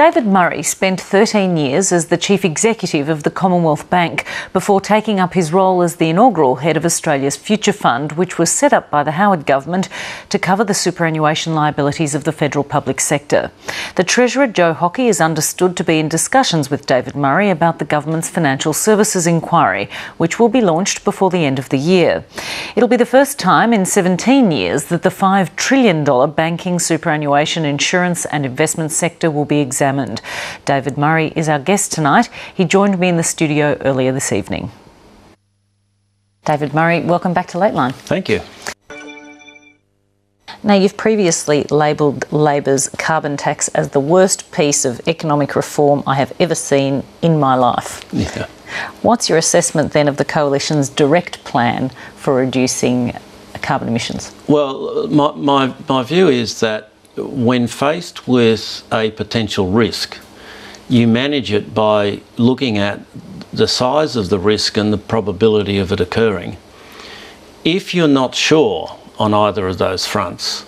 David Murray spent 13 years as the Chief Executive of the Commonwealth Bank before taking up his role as the inaugural head of Australia's Future Fund, which was set up by the Howard government to cover the superannuation liabilities of the federal public sector. The Treasurer, Joe Hockey, is understood to be in discussions with David Murray about the government's financial services inquiry, which will be launched before the end of the year. It'll be the first time in 17 years that the $5 trillion banking, superannuation, insurance and investment sector will be examined. David Murray is our guest tonight. He joined me in the studio earlier this evening. David Murray, welcome back to Lateline. Thank you. Now, you've previously labelled Labor's carbon tax as the worst piece of economic reform I have ever seen in my life. Yeah. What's your assessment then of the Coalition's direct plan for reducing carbon emissions? Well, my view is that when faced with a potential risk, you manage it by looking at the size of the risk and the probability of it occurring. If you're not sure on either of those fronts,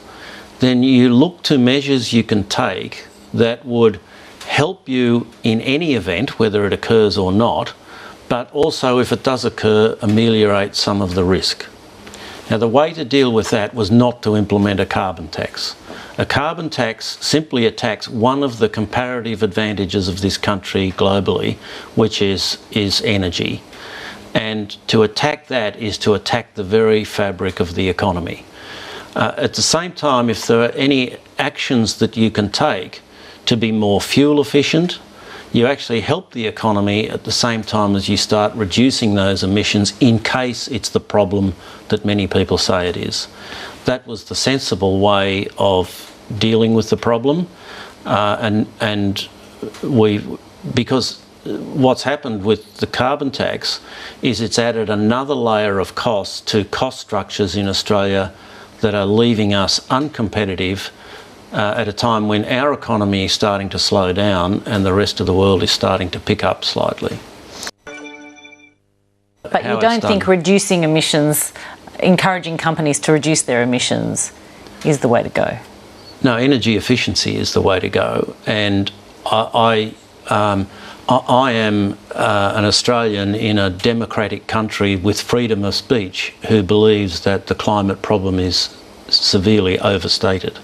then you look to measures you can take that would help you in any event, whether it occurs or not, but also, if it does occur, ameliorate some of the risk. Now, the way to deal with that was not to implement a carbon tax. A carbon tax simply attacks one of the comparative advantages of this country globally, which is energy. And to attack that is to attack the very fabric of the economy. At the same time, if there are any actions that you can take to be more fuel efficient, you actually help the economy at the same time as you start reducing those emissions in case it's the problem that many people say it is. That was the sensible way of dealing with the problem, because what's happened with the carbon tax is it's added another layer of costs to cost structures in Australia that are leaving us uncompetitive at a time when our economy is starting to slow down and the rest of the world is starting to pick up slightly. But you don't think reducing emissions, encouraging companies to reduce their emissions, is the way to go? No, energy efficiency is the way to go, and I am an Australian in a democratic country with freedom of speech who believes that the climate problem is severely overstated.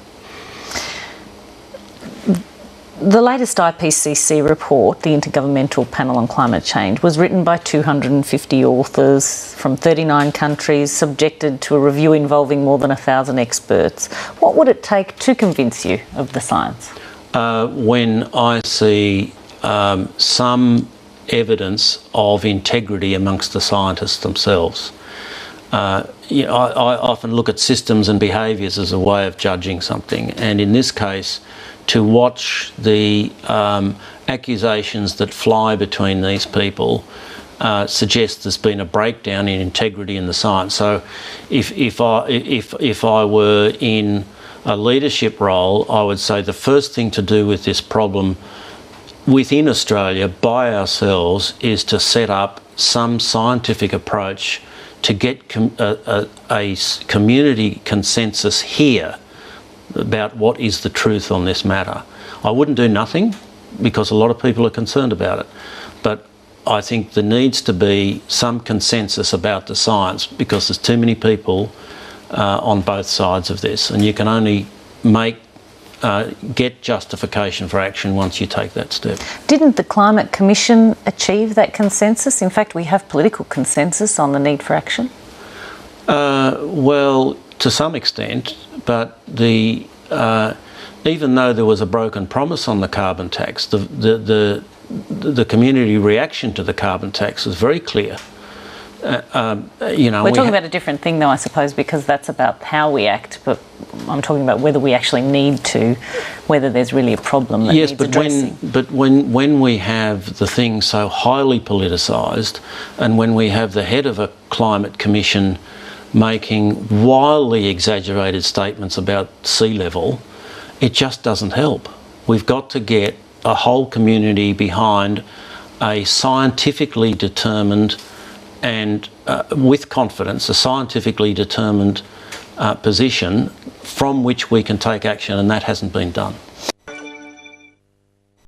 The latest IPCC report, the Intergovernmental Panel on Climate Change, was written by 250 authors from 39 countries, subjected to a review involving more than 1,000 experts. What would it take to convince you of the science? When I see some evidence of integrity amongst the scientists themselves. I often look at systems and behaviours as a way of judging something, and in this case, to watch the accusations that fly between these people suggests there's been a breakdown in integrity in the science. So if I were in a leadership role, I would say the first thing to do with this problem within Australia by ourselves is to set up some scientific approach to get a community consensus here about what is the truth on this matter. I wouldn't do nothing because a lot of people are concerned about it, but I think there needs to be some consensus about the science because there's too many people on both sides of this, and you can only get justification for action once you take that step. Didn't the Climate Commission achieve that consensus? In fact, we have political consensus on the need for action. Well, to some extent, but even though there was a broken promise on the carbon tax, the community reaction to the carbon tax was very clear. We're talking about a different thing, though, I suppose, because that's about how we act. But I'm talking about whether we actually need to, whether there's really a problem that needs addressing. But when we have the thing so highly politicised, and when we have the head of a climate commission making wildly exaggerated statements about sea level, it just doesn't help. We've got to get a whole community behind a scientifically determined and with confidence, a scientifically determined position from which we can take action, and that hasn't been done.